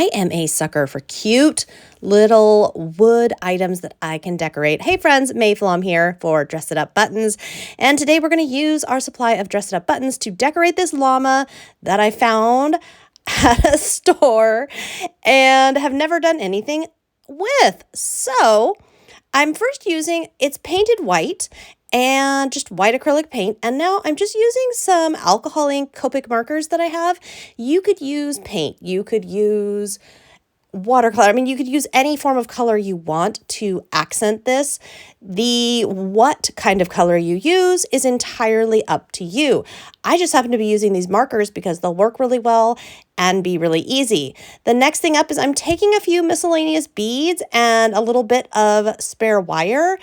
I am a sucker for cute little wood items that I can decorate. Hey friends, May Flaum here for Dress It Up Buttons. And today we're going to use our supply of Dress It Up Buttons to decorate this llama that I found at a store and have never done anything with. So I'm first using, it's painted white and just white acrylic paint. And now I'm just using some alcohol ink Copic markers that I have. You could use paint. You could use watercolor. I mean, you could use any form of color you want to accent this. What kind of color you use is entirely up to you. I just happen to be using these markers because they'll work really well and be really easy. The next thing up is I'm taking a few miscellaneous beads and a little bit of spare wire.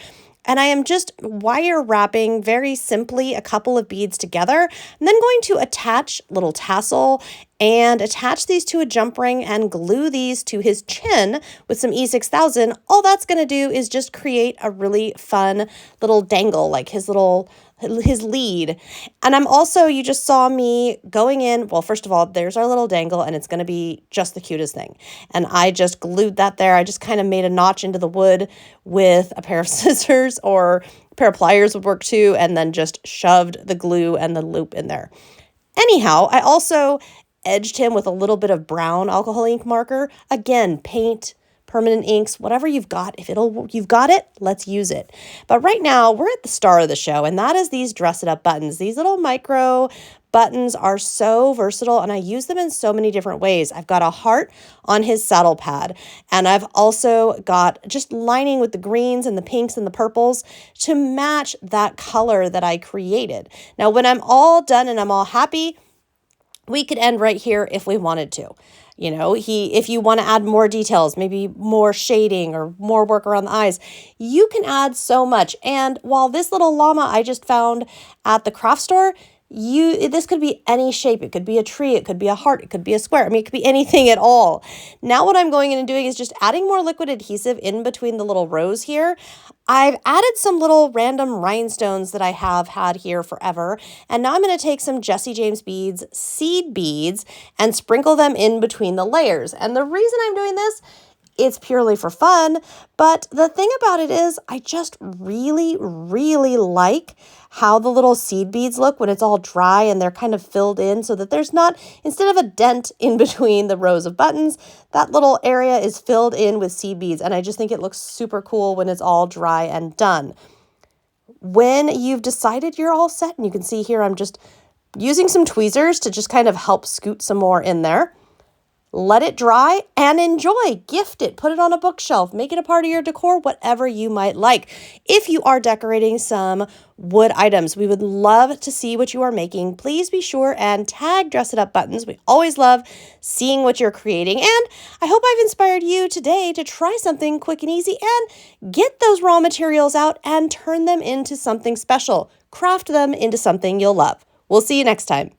And I am just wire wrapping very simply a couple of beads together. I'm then going to attach a little tassel and attach these to a jump ring and glue these to his chin with some E6000. All that's going to do is just create a really fun little dangle, like his lead. And I'm also, you just saw me going in, well, first of all, there's our little dangle and it's going to be just the cutest thing. And I just glued that there. I just kind of made a notch into the wood with a pair of scissors, or a pair of pliers would work too, and then just shoved the glue and the loop in there. Anyhow, I also edged him with a little bit of brown alcohol ink marker. Again, paint, permanent inks, whatever you've got. If you've got it, let's use it. But right now we're at the star of the show, and that is these Dress It Up buttons. These little micro buttons are so versatile, and I use them in so many different ways. I've got a heart on his saddle pad, and I've also got just lining with the greens and the pinks and the purples to match that color that I created. Now, when I'm all done and I'm all happy, we could end right here if we wanted to. You know, if you want to add more details, maybe more shading or more work around the eyes, you can add so much. And while this little llama I just found at the craft store, this could be any shape. It could be a tree, it could be a heart, it could be a square. I mean, it could be anything at all. Now what I'm going in and doing is just adding more liquid adhesive in between the little rows here. I've added some little random rhinestones that I have had here forever. And now I'm going to take some Jesse James beads, seed beads, and sprinkle them in between the layers. And the reason I'm doing this, it's purely for fun, but the thing about it is I just really, really like how the little seed beads look when it's all dry and they're kind of filled in, so that there's not, instead of a dent in between the rows of buttons, that little area is filled in with seed beads. And I just think it looks super cool when it's all dry and done. When you've decided you're all set, and you can see here I'm just using some tweezers to just kind of help scoot some more in there. Let it dry and enjoy. Gift it. Put it on a bookshelf. Make it a part of your decor, whatever you might like. If you are decorating some wood items, we would love to see what you are making. Please be sure and tag Dress It Up Buttons. We always love seeing what you're creating. And I hope I've inspired you today to try something quick and easy and get those raw materials out and turn them into something special. Craft them into something you'll love. We'll see you next time.